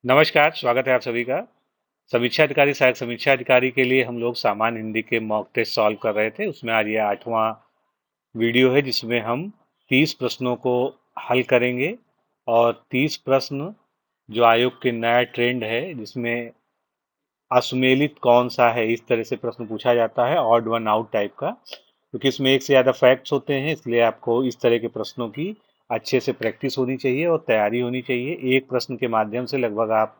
नमस्कार, स्वागत है आप सभी का। समीक्षा अधिकारी सहायक समीक्षा अधिकारी के लिए हम लोग सामान्य हिंदी के मॉक टेस्ट सॉल्व कर रहे थे। उसमें आज ये 8वां वीडियो है जिसमें हम 30 प्रश्नों को हल करेंगे। और 30 प्रश्न जो आयोग के नया ट्रेंड है जिसमें असुमेलित कौन सा है, इस तरह से प्रश्न पूछा जाता है, ऑड वन आउट टाइप का। क्योंकि इसमें एक से ज़्यादा फैक्ट्स होते हैं, इसलिए आपको इस तरह के प्रश्नों की अच्छे से प्रैक्टिस होनी चाहिए और तैयारी होनी चाहिए। एक प्रश्न के माध्यम से लगभग आप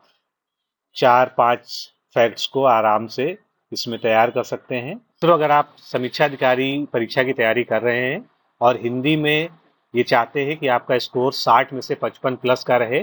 4-5 फैक्ट्स को आराम से इसमें तैयार कर सकते हैं। तो अगर आप समीक्षा अधिकारी परीक्षा की तैयारी कर रहे हैं और हिंदी में ये चाहते हैं कि आपका स्कोर 60 में से 55 प्लस का रहे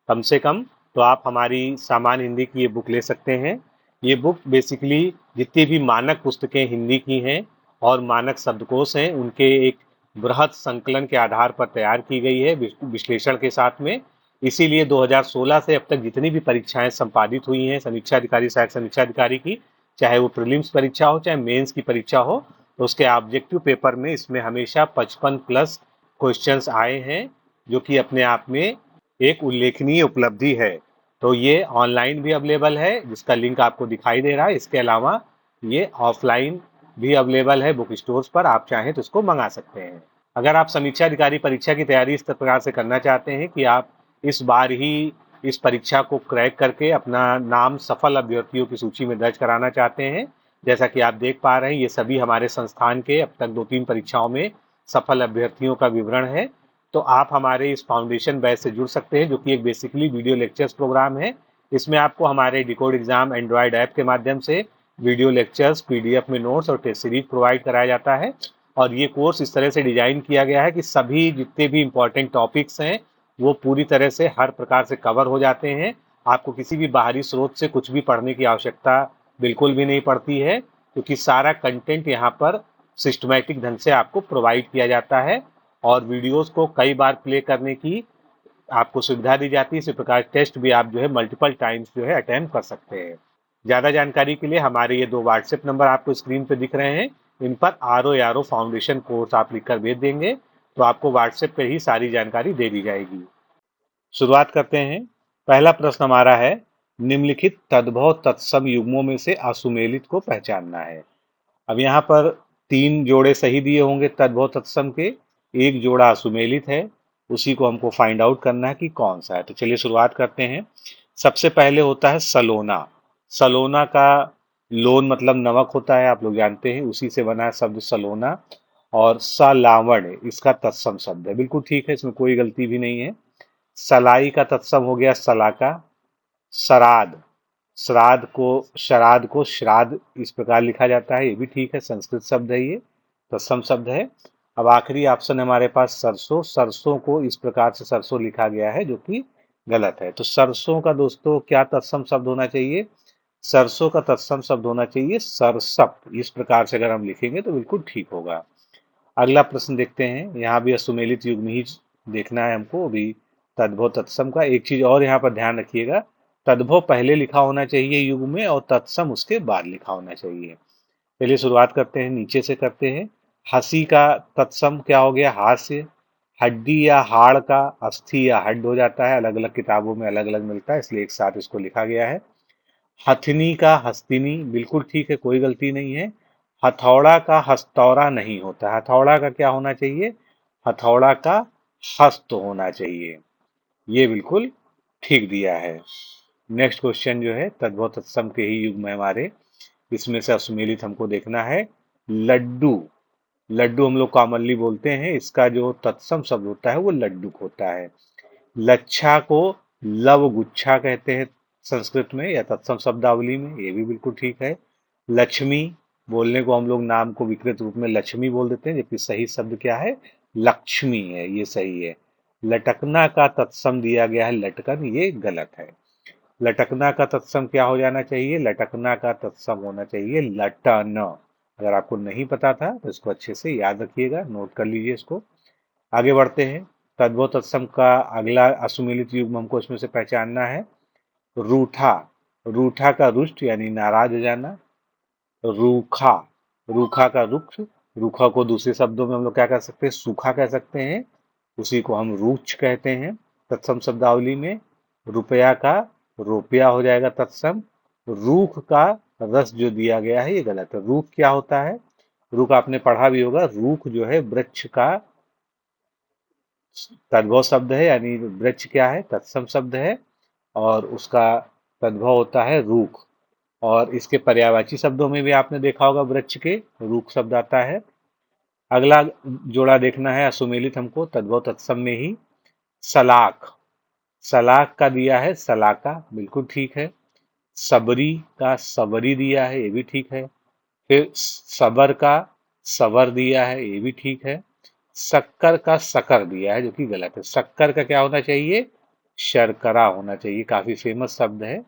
कम से कम, तो आप हमारी सामान्य हिंदी की ये बुक ले सकते हैं। ये बुक बेसिकली जितनी भी मानक पुस्तकें हिंदी की हैं और मानक शब्दकोश हैं उनके एक बृहद संकलन के आधार पर तैयार की गई है, विश्लेषण के साथ में। इसीलिए 2016 से अब तक जितनी भी परीक्षाएं संपादित हुई हैं समीक्षा अधिकारी सहायक समीक्षा अधिकारी की, चाहे वो प्रीलिम्स परीक्षा हो चाहे मेंस की परीक्षा हो, तो उसके ऑब्जेक्टिव पेपर में इसमें हमेशा 55 प्लस क्वेश्चंस आए हैं, जो कि अपने आप में एक उल्लेखनीय उपलब्धि है। तो ये ऑनलाइन भी अवेलेबल है जिसका लिंक आपको दिखाई दे रहा है। इसके अलावा ये ऑफलाइन भी अवेलेबल है बुक स्टोर्स पर, आप चाहें तो इसको मंगा सकते हैं। अगर आप समीक्षा अधिकारी परीक्षा की तैयारी इस प्रकार से करना चाहते हैं कि आप इस बार ही इस परीक्षा को क्रैक करके अपना नाम सफल अभ्यर्थियों की सूची में दर्ज कराना चाहते हैं, जैसा कि आप देख पा रहे हैं ये सभी हमारे संस्थान के अब तक 2-3 परीक्षाओं में सफल अभ्यर्थियों का विवरण है, तो आप हमारे इस फाउंडेशन बैच से जुड़ सकते हैं, जो कि एक बेसिकली वीडियो लेक्चर्स प्रोग्राम है। इसमें आपको हमारे डिकोड एग्जाम एंड्रॉयड ऐप के माध्यम से वीडियो लेक्चर्स, पीडीएफ में नोट्स और टेस्ट सीरीज प्रोवाइड कराया जाता है। और ये कोर्स इस तरह से डिजाइन किया गया है कि सभी जितने भी इंपॉर्टेंट टॉपिक्स हैं वो पूरी तरह से हर प्रकार से कवर हो जाते हैं। आपको किसी भी बाहरी स्रोत से कुछ भी पढ़ने की आवश्यकता बिल्कुल भी नहीं पड़ती है, क्योंकि सारा कंटेंट यहाँ पर सिस्टमैटिक ढंग से आपको प्रोवाइड किया जाता है और वीडियोस को कई बार प्ले करने की आपको सुविधा दी जाती है। इसी प्रकार टेस्ट भी आप जो है मल्टीपल टाइम्स जो है अटेम्प्ट कर सकते हैं। ज़्यादा जानकारी के लिए हमारे ये 2 व्हाट्सएप नंबर आपको स्क्रीन पे दिख रहे हैं, इन पर आर ओ फाउंडेशन कोर्स आप लिखकर भेज देंगे तो आपको व्हाट्सएप पर ही सारी जानकारी दे दी जाएगी। शुरुआत करते हैं। पहला प्रश्न हमारा है, निम्नलिखित तद्भव तत्सम युग्मों में से असुमेलित को पहचानना है। अब यहाँ पर 3 जोड़े सही दिए होंगे तद्भव तत्सम के, एक जोड़ा असुमेलित है, उसी को हमको फाइंड आउट करना है कि कौन सा है। तो चलिए शुरुआत करते हैं। सबसे पहले होता है सलोना। सलोना का लोन मतलब नमक होता है, आप लोग जानते हैं, उसी से बना है शब्द सलोना। और सलावण इसका तत्सम शब्द है, बिल्कुल ठीक है, इसमें कोई गलती भी नहीं है। सलाई का तत्सम हो गया सलाका। श्राद्ध, श्राद्ध को श्राद्ध इस प्रकार लिखा जाता है, ये भी ठीक है, संस्कृत शब्द है, ये तत्सम शब्द है। अब आखिरी ऑप्शन है हमारे पास सरसों। सरसों को इस प्रकार से सरसों लिखा गया है, जो कि गलत है। तो सरसों का दोस्तों क्या तत्सम शब्द होना चाहिए? सरसों का तत्सम शब्द होना चाहिए सरसप। इस प्रकार से अगर हम लिखेंगे तो बिल्कुल ठीक होगा। अगला प्रश्न देखते हैं। यहाँ भी असुमेलित युग्म ही देखना है हमको अभी। तद्भव तत्सम का एक चीज और यहाँ पर ध्यान रखिएगा, तद्भव पहले लिखा होना चाहिए युग्म में और तत्सम उसके बाद लिखा होना चाहिए। चलिए शुरुआत करते हैं, नीचे से करते हैं। हंसी का तत्सम क्या हो गया? हास्य। हड्डी या हाड़ का अस्थि या हड्ड हो जाता है, अलग अलग किताबों में अलग अलग मिलता है, इसलिए एक साथ इसको लिखा गया है। हथनी का हस्तिनी, बिल्कुल ठीक है, कोई गलती नहीं है। हथौड़ा का हस्तौरा नहीं होता, हथौड़ा का क्या होना चाहिए? हथौड़ा का हस्त होना चाहिए, ये बिल्कुल ठीक दिया है। नेक्स्ट क्वेश्चन जो है तद्भव तत्सम के ही युग में हमारे, इसमें से असुमेलित हमको देखना है। लड्डू, लड्डू हम लोग कॉमनली बोलते हैं, इसका जो तत्सम शब्द होता है वो लड्डू होता है। लच्छा को लव गुच्छा कहते हैं संस्कृत में या तत्सम शब्दावली में, ये भी बिल्कुल ठीक है। लक्ष्मी, बोलने को हम लोग नाम को विकृत रूप में लक्ष्मी बोल देते हैं, जबकि सही शब्द क्या है? लक्ष्मी है, ये सही है। लटकना का तत्सम दिया गया है लटकन, ये गलत है। लटकना का तत्सम क्या हो जाना चाहिए? लटकना का तत्सम होना चाहिए लटन। अगर आपको नहीं पता था तो इसको अच्छे से याद रखिएगा, नोट कर लीजिए इसको। आगे बढ़ते हैं। तद्भव तत्सम का अगला असुमेलित युग्म हमको इसमें से पहचानना है। रूठा, रूठा का रुष्ट यानी नाराज हो जाना। रूखा, रूखा का रुक्ष, रूखा को दूसरे शब्दों में हम लोग क्या कह सकते हैं? सूखा कह सकते हैं, उसी को हम रूक्ष कहते हैं तत्सम शब्दावली में। रुपया का रुपया हो जाएगा तत्सम। रूख का रस जो दिया गया है ये गलत है। रूख क्या होता है? रूख आपने पढ़ा भी होगा। रूख जो है वृक्ष का तद्भव शब्द है, यानी वृक्ष क्या है? तत्सम शब्द है, और उसका तद्भव होता है रूख। और इसके पर्यायवाची शब्दों में भी आपने देखा होगा, वृक्ष के रूख शब्द आता है। अगला जोड़ा देखना है असुमेलित हमको तद्भव तत्सम में ही। सलाख, सलाख का दिया है सलाका, बिल्कुल ठीक है। सबरी का सबरी दिया है, ये भी ठीक है। फिर सबर का सबर दिया है, ये भी ठीक है। शक्कर का शकर दिया है, जो कि गलत है। शक्कर का क्या होना चाहिए? शर्करा होना चाहिए। काफी फेमस शब्द है।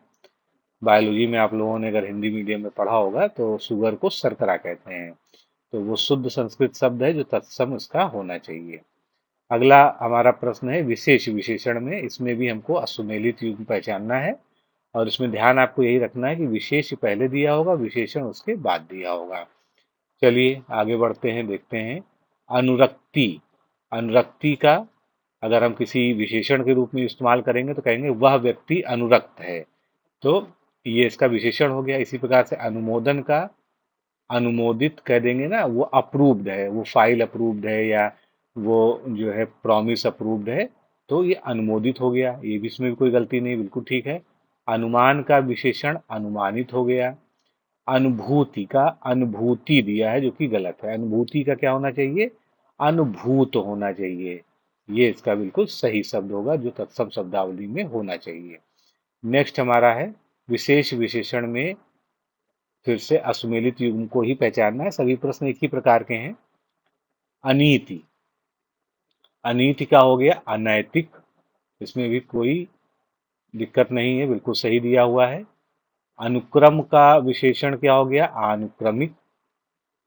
बायोलॉजी में आप लोगों ने अगर हिंदी मीडियम में पढ़ा होगा तो शुगर को शर्करा कहते हैं। तो वो शुद्ध संस्कृत शब्द है जो तत्सम उसका होना चाहिए। अगला हमारा प्रश्न है विशेष विशेषण में। इसमें भी हमको असुमेलित युग्म पहचानना है, और इसमें ध्यान आपको यही रखना है कि विशेष पहले दिया होगा, विशेषण उसके बाद दिया होगा। चलिए आगे बढ़ते हैं, देखते हैं। अनुरक्ति, अनुरक्ति का अगर हम किसी विशेषण के रूप में इस्तेमाल करेंगे तो कहेंगे वह व्यक्ति अनुरक्त है। तो ये इसका विशेषण हो गया। इसी प्रकार से अनुमोदन का अनुमोदित कह देंगे ना, वो अप्रूव्ड है, वो फाइल अप्रूव्ड है, या वो जो है प्रॉमिस अप्रूव्ड है, तो ये अनुमोदित हो गया। ये भी इसमें भी कोई गलती नहीं, बिल्कुल ठीक है। अनुमान का विशेषण अनुमानित हो गया। अनुभूति का अनुभूति दिया है, जो कि गलत है। अनुभूति का क्या होना चाहिए? अनुभूत होना चाहिए। ये इसका बिल्कुल सही शब्द होगा, जो तत्सम शब्दावली में होना चाहिए। नेक्स्ट हमारा है विशेष विशेषण में फिर से असुमेलित युग्म को ही पहचानना है। सभी प्रश्न एक ही प्रकार के हैं। अनीति, अनीति का हो गया अनैतिक। इसमें भी कोई दिक्कत नहीं है, बिल्कुल सही दिया हुआ है। अनुक्रम का विशेषण क्या हो गया? अनुक्रमिक।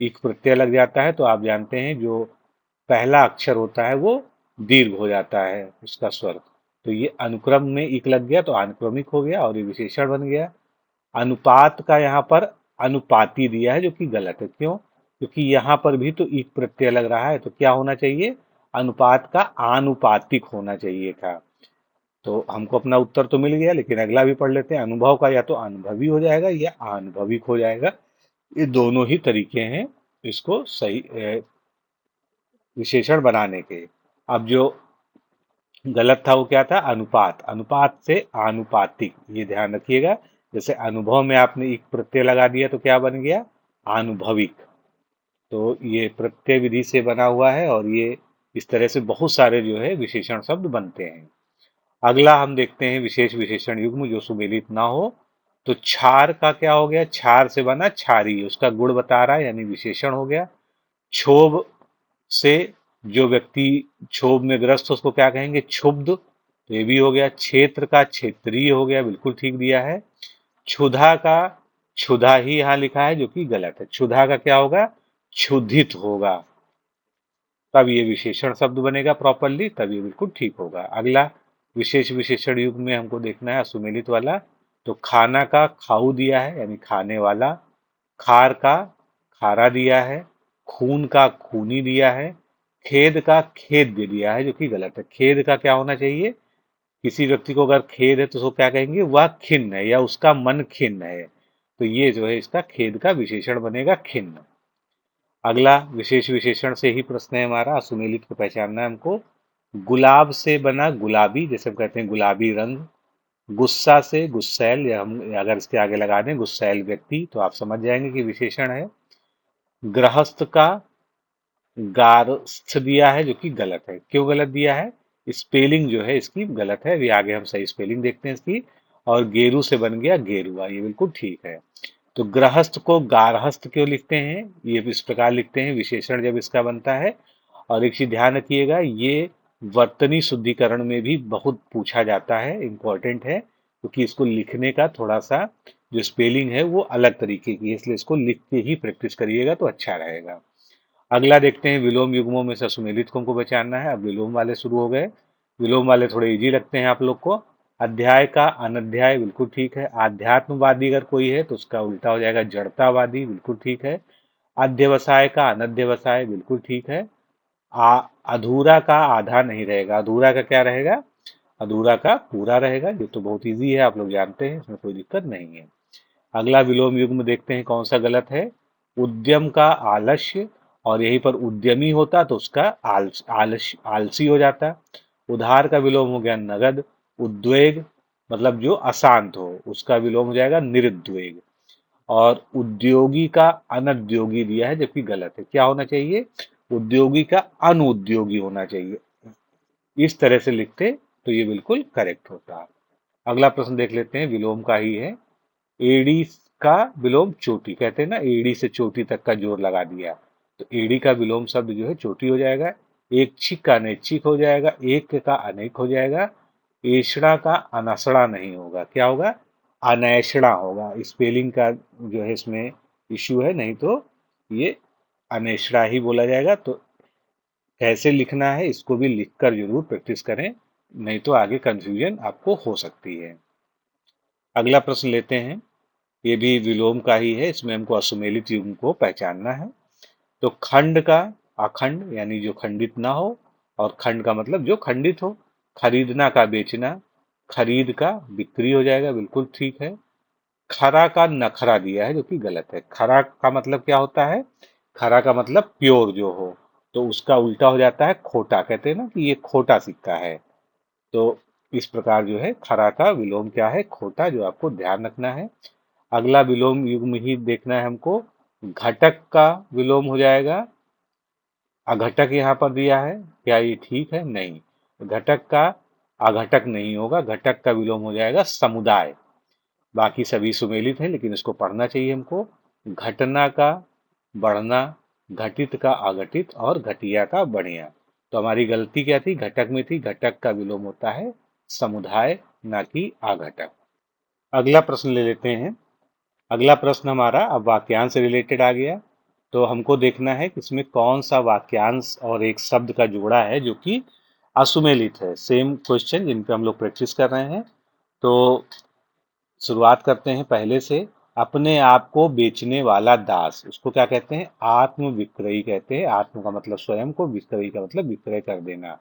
एक प्रत्यय लग जाता है तो आप जानते हैं जो पहला अक्षर होता है वो दीर्घ हो जाता है उसका स्वर। तो ये अनुक्रम में एक लग गया तो अनुक्रमिक हो गया, और ये विशेषण बन गया। अनुपात का यहाँ पर अनुपाती दिया है, जो कि गलत है। क्यों? क्योंकि यहाँ पर भी तो एक प्रत्यय लग रहा है, तो क्या होना चाहिए? अनुपात का आनुपातिक होना चाहिए था। तो हमको अपना उत्तर तो मिल गया, लेकिन अगला भी पढ़ लेते हैं। अनुभव का या तो अनुभवी हो जाएगा या आनुभविक हो जाएगा। ये दोनों ही तरीके हैं इसको सही विशेषण बनाने के। अब जो गलत था वो क्या था? अनुपात, अनुपात से आनुपातिक, ये ध्यान रखिएगा। जैसे अनुभव में आपने एक प्रत्यय लगा दिया तो क्या बन गया? आनुभविक। तो ये प्रत्यय विधि से बना हुआ है, और ये इस तरह से बहुत सारे जो है विशेषण शब्द बनते हैं। अगला हम देखते हैं विशेष विशेषण युग्म जो सुमेलित ना हो। तो छार का क्या हो गया? छार से बना छारी, उसका गुण बता रहा है, यानी विशेषण हो गया। क्षोभ से जो व्यक्ति क्षोभ में ग्रस्त हो उसको क्या कहेंगे? क्षुब्ध। तो ये भी हो गया। क्षेत्र का क्षेत्रीय हो गया, बिल्कुल ठीक दिया है। क्षुधा का क्षुधा ही यहाँ लिखा है, जो कि गलत है। क्षुधा का क्या होगा? क्षुधित होगा। तब ये विशेषण शब्द बनेगा प्रॉपरली, तब ये बिल्कुल ठीक होगा। अगला विशेष विशेषण युग में हमको देखना है असुमेलित वाला। तो खाना का खाऊ दिया है, यानी खाने वाला। खार का खारा दिया है। खून का खूनी दिया है। खेद का खेद्य दिया है, जो कि गलत है। खेद का क्या होना चाहिए? किसी व्यक्ति को अगर खेद है तो उसको क्या कहेंगे? वह खिन्न है, या उसका मन खिन्न है। तो ये जो है इसका खेद का विशेषण बनेगा खिन्न। अगला विशेष विशेषण से ही प्रश्न है हमारा, असुमेलित को पहचानना है हमको। गुलाब से बना गुलाबी, जैसे हम कहते हैं गुलाबी रंग। गुस्सा से गुस्सैल, या हम अगर इसके आगे लगा दें गुस्सैल व्यक्ति तो आप समझ जाएंगे कि विशेषण है। गृहस्थ का गारस्थ दिया है, जो कि गलत है। क्यों गलत दिया है? स्पेलिंग जो है इसकी गलत है। अभी आगे हम सही स्पेलिंग देखते हैं इसकी। और गेरू से बन गया गेरुआ, ये बिल्कुल ठीक है। तो गृहस्थ को गारहस्थ क्यों लिखते हैं? ये इस प्रकार लिखते हैं विशेषण जब इसका बनता है। और एक चीज ध्यान रखिएगा, ये वर्तनी शुद्धिकरण में भी बहुत पूछा जाता है, इंपॉर्टेंट है, क्योंकि इसको लिखने का थोड़ा सा जो स्पेलिंग है वो अलग तरीके की है, इसलिए इसको लिख के ही प्रैक्टिस करिएगा तो अच्छा रहेगा। अगला देखते हैं विलोम युग्मों में से सुमेलित को हमको पहचानना है। अब विलोम वाले शुरू हो गए। विलोम वाले थोड़े इजी लगते हैं आप लोग को। अध्याय का अनध्याय, बिल्कुल ठीक है। आध्यात्मवादी अगर कोई है तो उसका उल्टा हो जाएगा जड़तावादी, बिल्कुल ठीक है। अध्यवसाय का अनध्यवसाय, बिल्कुल ठीक है। अधूरा का आधा नहीं रहेगा। अधूरा का क्या रहेगा? अधूरा का पूरा रहेगा। ये तो बहुत इजी है, आप लोग जानते हैं, इसमें कोई दिक्कत नहीं है। अगला विलोम युग्म देखते हैं कौन सा गलत है। उद्यम का आलस्य, और यहीं पर उद्यमी होता तो उसका आलसी हो जाता। उधार का विलोम हो गया नगद। उद्वेग मतलब जो अशांत हो, उसका विलोम हो जाएगा निरुद्वेग। और उद्योगी का अनुद्योगी दिया है, जबकि गलत है। क्या होना चाहिए? उद्योगी का अनुद्योगी होना चाहिए। इस तरह से लिखते तो ये बिल्कुल करेक्ट होता। अगला प्रश्न देख लेते हैं, विलोम का ही है। एड़ी का विलोम चोटी, कहते हैं ना एड़ी से चोटी तक का जोर लगा दिया, तो एड़ी का विलोम शब्द जो है चोटी हो जाएगा। ऐच्छिक का अनैच्छिक हो जाएगा। एक का अनेक हो जाएगा। एषणा का अनसड़ा नहीं होगा, क्या होगा? अनैषणा होगा। स्पेलिंग का जो है इसमें इश्यू है, नहीं तो ये अनैषणा ही बोला जाएगा। तो कैसे लिखना है इसको भी लिखकर जरूर प्रैक्टिस करें, नहीं तो आगे कंफ्यूजन आपको हो सकती है। अगला प्रश्न लेते हैं, ये भी विलोम का ही है। इसमें हमको असुमेलित युग्म को पहचानना है। तो खंड का अखंड, यानी जो खंडित ना हो, और खंड का मतलब जो खंडित हो। खरीदना का बेचना। खरीद का बिक्री हो जाएगा, बिल्कुल ठीक है। खरा का नखरा दिया है, जो कि गलत है। खरा का मतलब क्या होता है? खरा का मतलब प्योर जो हो, तो उसका उल्टा हो जाता है खोटा। कहते हैं ना कि ये खोटा सिक्का है। तो इस प्रकार जो है खरा का विलोम क्या है? खोटा, जो आपको ध्यान रखना है। अगला विलोम युग्म ही देखना है हमको। घटक का विलोम हो जाएगा अघटक, यहाँ पर दिया है। क्या ये ठीक है? नहीं, घटक का अघटक नहीं होगा। घटक का विलोम हो जाएगा समुदाय। बाकी सभी सुमेलित हैं, लेकिन इसको पढ़ना चाहिए हमको। घटना का बढ़ना। घटित का अघटित, और घटिया का बढ़िया। तो हमारी गलती क्या थी? घटक में थी। घटक का विलोम होता है समुदाय, ना कि आघटक। अगला प्रश्न ले लेते हैं। अगला प्रश्न हमारा अब वाक्यांश से रिलेटेड आ गया। तो हमको देखना है कि इसमें कौन सा वाक्यांश और एक शब्द का जोड़ा है जो कि असुमेलित है। सेम क्वेश्चन जिन पे हम लोग प्रैक्टिस कर रहे हैं। तो शुरुआत करते हैं पहले से। अपने आप को बेचने वाला दास, उसको क्या कहते हैं? आत्म विक्रयी कहते हैं। आत्म का मतलब स्वयं को, विक्रयी का मतलब विक्रय कर देना।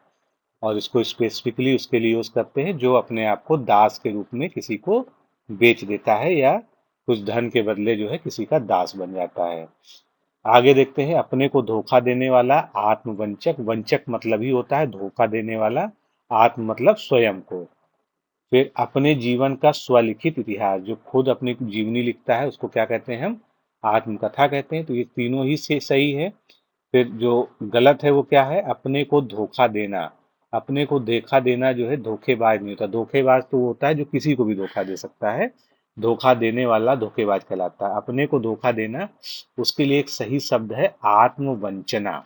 और इसको स्पेसिफिकली उसके लिए यूज करते हैं जो अपने आप को दास के रूप में किसी को बेच देता है, या कुछ धन के बदले जो है किसी का दास बन जाता है। आगे देखते हैं, अपने को धोखा देने वाला आत्मवंचक। वंचक मतलब ही होता है धोखा देने वाला। आत्म मतलब स्वयं को। फिर अपने जीवन का स्वलिखित इतिहास, जो खुद अपनी जीवनी लिखता है उसको क्या कहते हैं हम? आत्मकथा कहते हैं। तो ये तीनों ही से सही है। फिर जो गलत है वो क्या है? अपने को धोखा देना। अपने को धोखा देना जो है धोखेबाज नहीं होता। धोखेबाज तो वो होता है जो किसी को भी धोखा दे सकता है। धोखा देने वाला धोखेबाज कहलाता है। अपने को धोखा देना, उसके लिए एक सही शब्द है आत्मवंचना।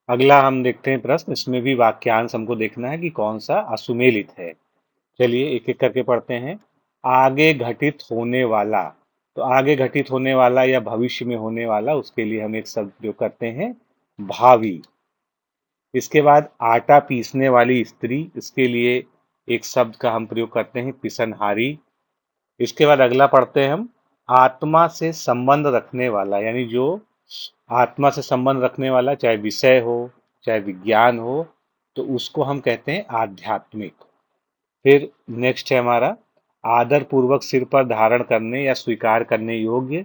अगला हम देखते हैं प्रश्न। इसमें भी वाक्यांश हमको देखना है कि कौन सा असुमेलित है। चलिए एक एक करके पढ़ते हैं। आगे घटित होने वाला, तो आगे घटित होने वाला या भविष्य में होने वाला, उसके लिए हम एक शब्द प्रयोग करते हैं भावी। इसके बाद आटा पीसने वाली स्त्री, इसके लिए एक शब्द का हम प्रयोग करते हैं पिसनहारी। इसके बाद अगला पढ़ते हैं हम। आत्मा से संबंध रखने वाला, यानी जो आत्मा से संबंध रखने वाला, चाहे विषय हो चाहे विज्ञान हो, तो उसको हम कहते हैं आध्यात्मिक। फिर नेक्स्ट है हमारा आदर पूर्वक सिर पर धारण करने या स्वीकार करने योग्य।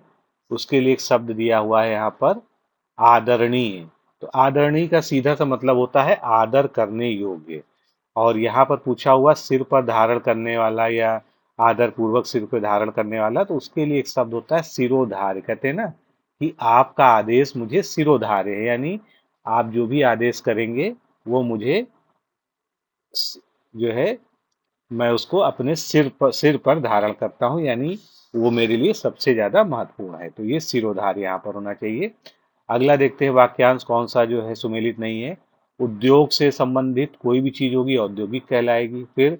उसके लिए एक शब्द दिया हुआ है यहाँ पर आदरणीय। तो आदरणीय का सीधा सा मतलब होता है आदर करने योग्य। और यहाँ पर पूछा हुआ सिर पर धारण करने वाला या आदर पूर्वक सिर पर धारण करने वाला, तो उसके लिए एक शब्द होता है सिरोधार्य। कहते हैं ना कि आपका आदेश मुझे सिरोधार्य है, यानी आप जो भी आदेश करेंगे वो मुझे जो है मैं उसको अपने सिर पर धारण करता हूँ, यानी वो मेरे लिए सबसे ज्यादा महत्वपूर्ण है। तो ये सिरोधार यहाँ पर होना चाहिए। अगला देखते हैं वाक्यांश कौन सा जो है सुमेलित नहीं है। उद्योग से संबंधित कोई भी चीज होगी औद्योगिक कहलाएगी। फिर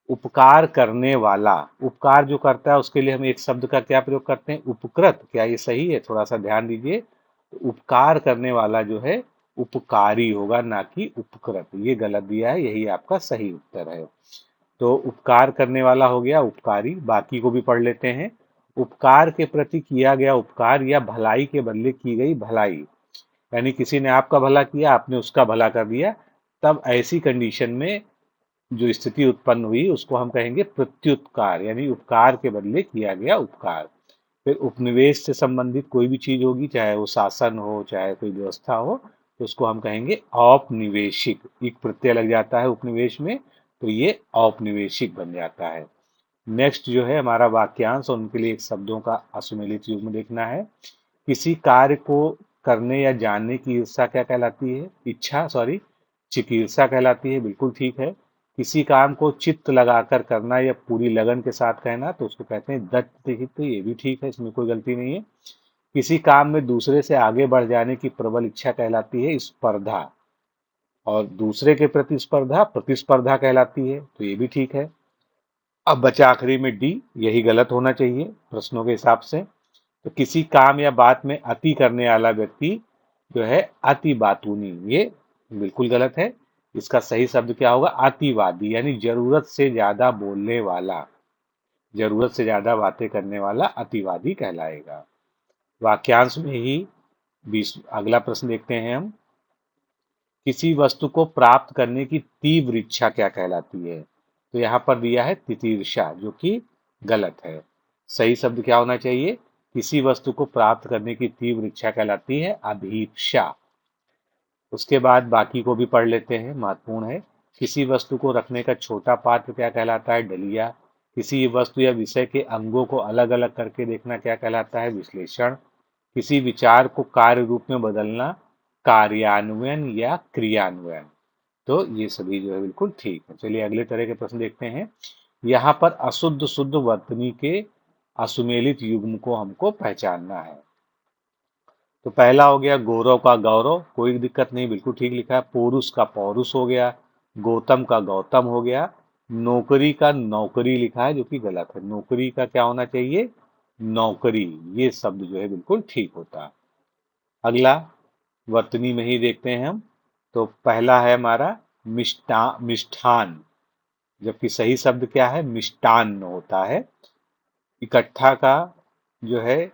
उपकार करने वाला, उपकार जो करता है उसके लिए हम एक शब्द का क्या प्रयोग करते हैं? उपकृत। क्या ये सही है? थोड़ा सा ध्यान दीजिए। तो उपकार करने वाला जो है उपकारी होगा, ना कि उपकृत। ये गलत दिया है, यही आपका सही उत्तर है। तो उपकार करने वाला हो गया उपकारी। बाकी को भी पढ़ लेते हैं। उपकार के प्रति किया गया उपकार या भलाई के बदले की गई भलाई, यानी किसी ने आपका भला किया, आपने उसका भला कर दिया। तब ऐसी कंडीशन में जो स्थिति उत्पन्न हुई उसको हम कहेंगे प्रत्युत्कार, यानी उपकार के बदले किया गया उपकार। फिर उपनिवेश से संबंधित कोई भी चीज होगी, चाहे वो शासन हो चाहे कोई व्यवस्था हो, तो उसको हम कहेंगे औपनिवेशिक। एक प्रत्यय लग जाता है उपनिवेश में, तो ये औपनिवेशिक बन जाता है। नेक्स्ट जो है हमारा वाक्यांश, और उनके लिए एक शब्दों का असुमेलित युग्म देखना है। किसी कार्य को करने या जानने की ईर्षा क्या कहलाती है? इच्छा, सॉरी, चिकीर्षा कहलाती है, बिल्कुल ठीक है। किसी काम को चित्त लगाकर करना या पूरी लगन के साथ कहना, तो उसको कहते हैं दत्तचित्त, ये भी ठीक है, इसमें कोई गलती नहीं है। किसी काम में दूसरे से आगे बढ़ जाने की प्रबल इच्छा कहलाती है स्पर्धा, और दूसरे के प्रति स्पर्धा प्रतिस्पर्धा कहलाती है, तो ये भी ठीक है। अब बचा आखिरी में डी, यही गलत होना चाहिए प्रश्नों के हिसाब से। तो किसी काम या बात में अति करने वाला व्यक्ति जो है अति बातूनी, ये बिल्कुल गलत है। इसका सही शब्द क्या होगा? अतिवादी, यानी जरूरत से ज्यादा बोलने वाला, जरूरत से ज्यादा बातें करने वाला अतिवादी कहलाएगा। वाक्यांश में ही 20 अगला प्रश्न देखते हैं हम। किसी वस्तु को प्राप्त करने की तीव्र इच्छा क्या कहलाती है? तो यहाँ पर दिया है तितीर्षा, जो कि गलत है। सही शब्द क्या होना चाहिए? किसी वस्तु को प्राप्त करने की तीव्र इच्छा कहलाती है अभीप्सा। उसके बाद बाकी को भी पढ़ लेते हैं, महत्वपूर्ण है। किसी वस्तु को रखने का छोटा पात्र क्या कहलाता है? डलिया। किसी वस्तु या विषय के अंगों को अलग अलग करके देखना क्या कहलाता है? विश्लेषण। किसी विचार को कार्य रूप में बदलना कार्यान्वयन या क्रियान्वयन। तो ये सभी जो है बिल्कुल ठीक है। चलिए अगले तरह के प्रश्न देखते हैं। यहाँ पर अशुद्ध शुद्ध वर्तनी के असुमेलित युग्म को हमको पहचानना है। तो पहला हो गया गौरव का गौरव, कोई दिक्कत नहीं, बिल्कुल ठीक लिखा है। पौरुष का पौरुष हो गया। गौतम का गौतम हो गया। नौकरी का नौकरी लिखा है, जो कि गलत है। नौकरी का क्या होना चाहिए? नौकरी। ये शब्द जो है बिल्कुल ठीक होता। अगला वर्तनी में ही देखते हैं हम। तो पहला है हमारा मिष्ठान, जबकि सही शब्द क्या है? मिष्टान्न होता है। इकट्ठा का जो है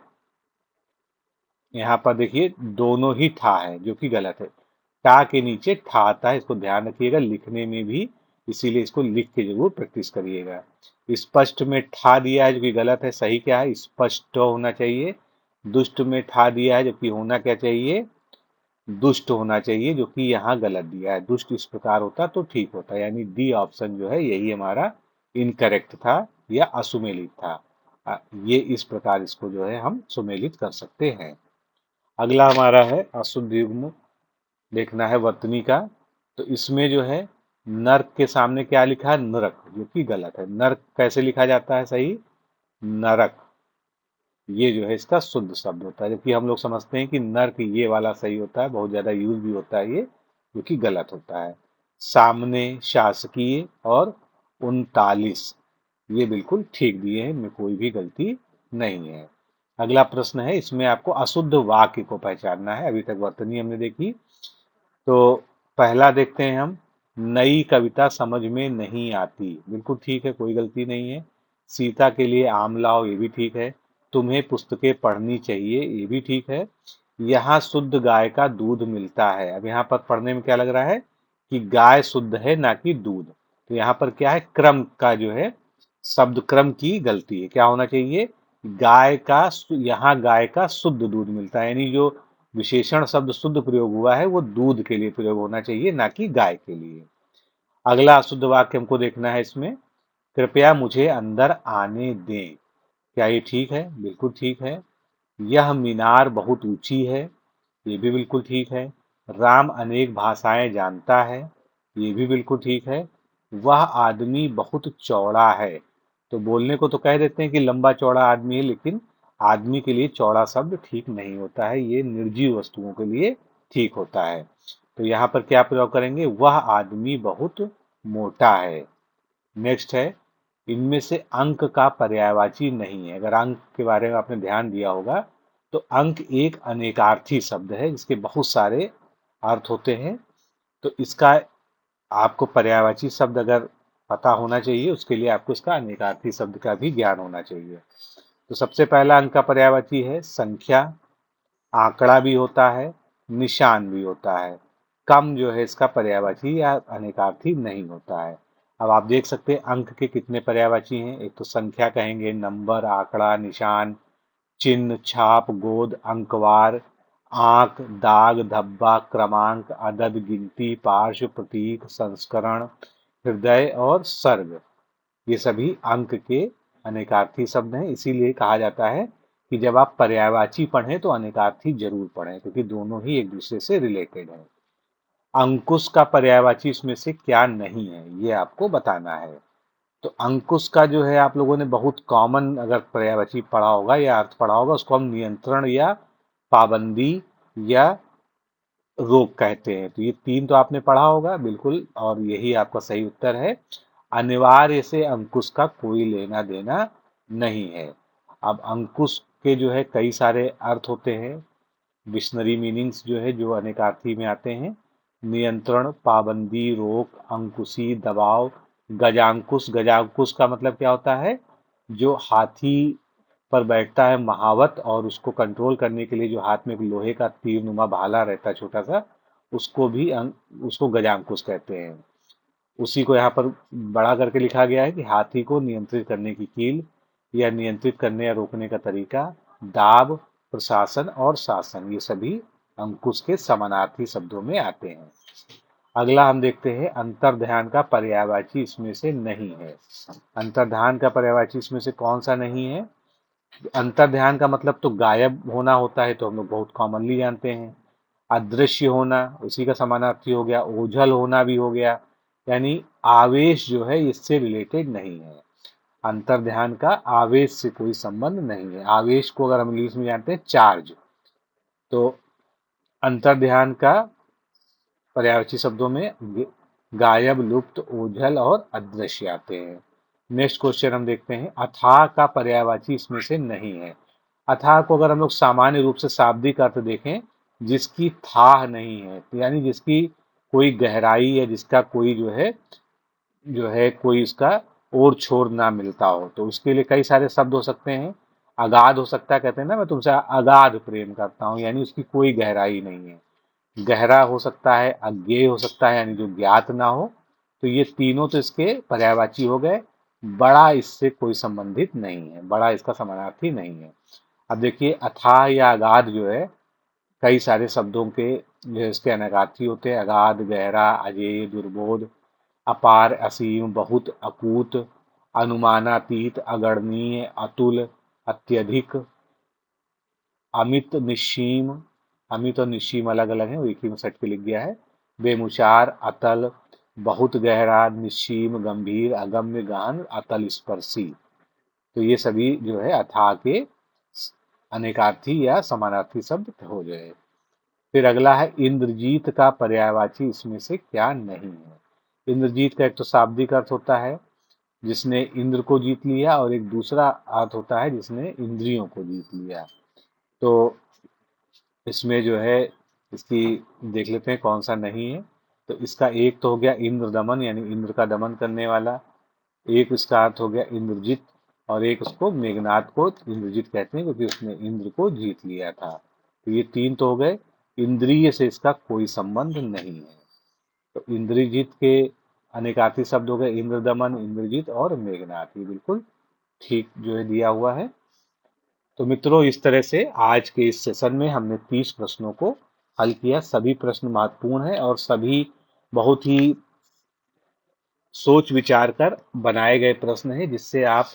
यहाँ पर देखिए दोनों ही ठा है, जो कि गलत है। टा के नीचे ठा आता है, इसको ध्यान रखिएगा लिखने में भी, इसीलिए इसको लिख के जरूर प्रैक्टिस करिएगा। स्पष्ट में ठा दिया है, जो कि गलत है। सही क्या है? स्पष्ट होना चाहिए। दुष्ट में ठा दिया है, जबकि होना क्या चाहिए? दुष्ट होना चाहिए, जो कि यहाँ गलत दिया है। दुष्ट इस प्रकार होता तो ठीक होता, यानी डी ऑप्शन जो है यही हमारा इनकरेक्ट था या असुमेलित था। ये इस प्रकार इसको जो है हम सुमेलित कर सकते हैं। अगला हमारा है अशुद्ध युग्म, देखना है वर्तनी का। तो इसमें जो है नर्क के सामने क्या लिखा है? नरक, जो कि गलत है। नर्क कैसे लिखा जाता है सही? नरक। ये जो है इसका शुद्ध शब्द होता है, जबकि हम लोग समझते हैं कि नर्क ये वाला सही होता है, बहुत ज्यादा यूज भी होता है ये, जो कि गलत होता है। सामने शासकीय और 39, ये बिल्कुल ठीक दिए हैं, इनमें कोई भी गलती नहीं है। अगला प्रश्न है, इसमें आपको अशुद्ध वाक्य को पहचानना है। अभी तक वर्तनी हमने देखी, तो पहला देखते हैं हम। नई कविता समझ में नहीं आती, बिल्कुल ठीक है, कोई गलती नहीं है। सीता के लिए आम लाओ, ये भी ठीक है। तुम्हें पुस्तकें पढ़नी चाहिए, ये भी ठीक है। यहाँ शुद्ध गाय का दूध मिलता है। अब यहाँ पर पढ़ने में क्या लग रहा है कि गाय शुद्ध है, ना कि दूध। तो यहाँ पर क्या है? क्रम का जो है शब्द क्रम की गलती है। क्या होना चाहिए? गाय का, यहाँ गाय का शुद्ध दूध मिलता है, यानी जो विशेषण शब्द शुद्ध प्रयोग हुआ है वो दूध के लिए प्रयोग होना चाहिए, ना कि गाय के लिए। अगला अशुद्ध वाक्य हमको देखना है इसमें। कृपया मुझे अंदर आने दें, क्या ये ठीक है? बिल्कुल ठीक है। यह मीनार बहुत ऊंची है, ये भी बिल्कुल ठीक है। राम अनेक भाषाएं जानता है, ये भी बिल्कुल ठीक है। वह आदमी बहुत चौड़ा है, तो बोलने को तो कह देते हैं कि लंबा चौड़ा आदमी है, लेकिन आदमी के लिए चौड़ा शब्द ठीक नहीं होता है, ये निर्जीव वस्तुओं के लिए ठीक होता है। तो यहाँ पर क्या प्रयोग करेंगे? वह आदमी बहुत मोटा है। नेक्स्ट है, इनमें से अंक का पर्यायवाची नहीं है। अगर अंक के बारे में आपने ध्यान दिया होगा, तो अंक एक अनेकार्थी शब्द है, जिसके बहुत सारे अर्थ होते हैं। तो इसका आपको पर्यायवाची शब्द अगर पता होना चाहिए, उसके लिए आपको इसका अनेकार्थी शब्द का भी ज्ञान होना चाहिए। तो सबसे पहला अंक का पर्यायवाची है संख्या, आंकड़ा भी होता है, निशान भी होता है। कम जो है इसका पर्यायवाची या अनेकार्थी नहीं होता है। अब आप देख सकते हैं अंक के कितने पर्यायवाची हैं। एक तो संख्या कहेंगे, नंबर, आंकड़ा, निशान, चिन्ह, छाप, गोद, अंकवार, आंक, दाग, धब्बा, क्रमांक, अदद, गिनती, पार्श्व, प्रतीक, संस्करण, हृदय और सर्ग। ये सभी अंक के अनेकार्थी शब्द हैं। इसीलिए कहा जाता है कि जब आप पर्यायवाची पढ़ें तो अनेकार्थी जरूर पढ़ें, क्योंकि दोनों ही एक दूसरे से रिलेटेड हैं। अंकुश का पर्यायवाची इसमें से क्या नहीं है, ये आपको बताना है। तो अंकुश का जो है, आप लोगों ने बहुत कॉमन अगर पर्यायवाची पढ़ा होगा या अर्थ पढ़ा होगा, उसको हम नियंत्रण या पाबंदी या रोक कहते हैं। तो ये तीन तो आपने पढ़ा होगा बिल्कुल, और यही आपका सही उत्तर है। अनिवार्य से अंकुश का कोई लेना देना नहीं है। अब अंकुश के जो है कई सारे अर्थ होते हैं, डिक्शनरी मीनिंग्स जो है जो अनेकार्थी में आते हैं। नियंत्रण, पाबंदी, रोक, अंकुशी, दबाव, गजांकुश। गजांकुश का मतलब क्या होता है? जो हाथी पर बैठता है महावत, और उसको कंट्रोल करने के लिए जो हाथ में एक लोहे का तीर नुमा भाला रहता है छोटा सा, उसको भी उसको गजांकुश कहते हैं। उसी को यहाँ पर बड़ा करके लिखा गया है कि हाथी को नियंत्रित करने की कील, या नियंत्रित करने या रोकने का तरीका, दाब, प्रशासन और शासन, ये सभी अंकुश के समानार्थी शब्दों में आते हैं। अगला हम देखते हैं, अंतर्ध्यान का पर्यायवाची इसमें से नहीं है। अंतर्ध्यान का पर्यायवाची इसमें से कौन सा नहीं है? अंतर्ध्यान का मतलब तो गायब होना होता है, तो हम लोग बहुत कॉमनली जानते हैं। अदृश्य होना उसी का समानार्थी हो गया। ओझल होना भी हो गया। यानी आवेश जो है इससे रिलेटेड नहीं है। अंतर्ध्यान का आवेश से कोई संबंध नहीं है। आवेश को अगर हम इंग्लिश में जानते हैं चार्ज, तो अंतर्ध्यान का पर्यायवाची शब्दों में गायब, लुप्त, ओझल और अदृश्य आते हैं। नेक्स्ट क्वेश्चन हम देखते हैं, अथाह का पर्यायवाची इसमें से नहीं है। अथाह को अगर हम लोग सामान्य रूप से शाब्दिक अर्थ देखें, जिसकी थाह नहीं है, यानी जिसकी कोई गहराई या जिसका कोई जो है कोई इसका ओर छोर ना मिलता हो, तो उसके लिए कई सारे शब्द हो सकते हैं। अगाध हो सकता है, कहते हैं ना मैं तुमसे अगाध प्रेम करता हूँ, यानी उसकी कोई गहराई नहीं है। गहरा हो सकता है, अज्ञेय हो सकता है, यानी जो ज्ञात ना हो। तो ये तीनों तो इसके पर्यायवाची हो गए। बड़ा इससे कोई संबंधित नहीं है, बड़ा इसका समानार्थी नहीं है। अब देखिए, अथाह या अगाध जो है कई सारे शब्दों के जो है इसके अनेकार्थी होते हैं। अगाध, गहरा, अजेय, दुर्बोध, अपार, असीम, बहुत, अकूत, अनुमानातीत, अगणनीय, अतुल, अत्यधिक, अमित, निश्चीम। अमित और निश्चीम अलग अलग हैं, वो एक ही में सेट के लिख गया है। बेमुचार, अतल, बहुत गहरा, निश्चीम, गंभीर, अगम्य, गहन, अतल स्पर्शी। तो ये सभी जो है अथाह के अनेकार्थी या समानार्थी शब्द हो गए। फिर अगला है, इंद्रजीत का पर्यायवाची इसमें से क्या नहीं है। इंद्रजीत का एक तो शाब्दिक अर्थ होता है जिसने इंद्र को जीत लिया, और एक दूसरा अर्थ होता है जिसने इंद्रियों को जीत लिया। तो इसमें जो है इसकी देख लेते हैं कौन सा नहीं है। तो इसका एक तो हो गया इंद्र दमन, यानी इंद्र का दमन करने वाला। एक इसका अर्थ हो गया इंद्रजीत, और एक उसको मेघनाद को इंद्रजीत कहते हैं क्योंकि उसने इंद्र को जीत लिया था। तो ये तीन तो हो गए। इंद्रिय से इसका कोई संबंध नहीं है। तो इंद्रजीत के अनेकार्थी शब्द हो गए इंद्रदमन, इंद्रजीत और मेघनाद। ये बिल्कुल ठीक जो है दिया हुआ है। तो मित्रों, इस तरह से आज के इस सेशन में हमने 30 प्रश्नों को हल किया। सभी प्रश्न महत्वपूर्ण हैं और सभी बहुत ही सोच विचार कर बनाए गए प्रश्न हैं, जिससे आप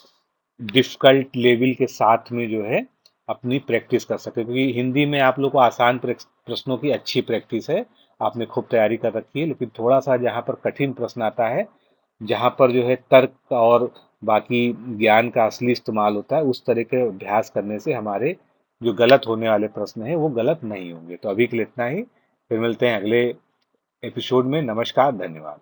डिफिकल्ट लेवल के साथ में जो है अपनी प्रैक्टिस कर सके। क्योंकि हिंदी में आप लोग को आसान प्रश्नों की अच्छी प्रैक्टिस है, आपने खूब तैयारी कर रखी है। लेकिन थोड़ा सा जहाँ पर कठिन प्रश्न आता है, जहाँ पर जो है तर्क और बाकी ज्ञान का असली इस्तेमाल होता है, उस तरह के अभ्यास करने से हमारे जो गलत होने वाले प्रश्न हैं वो गलत नहीं होंगे। तो अभी के लिए इतना ही। फिर मिलते हैं अगले एपिसोड में। नमस्कार, धन्यवाद।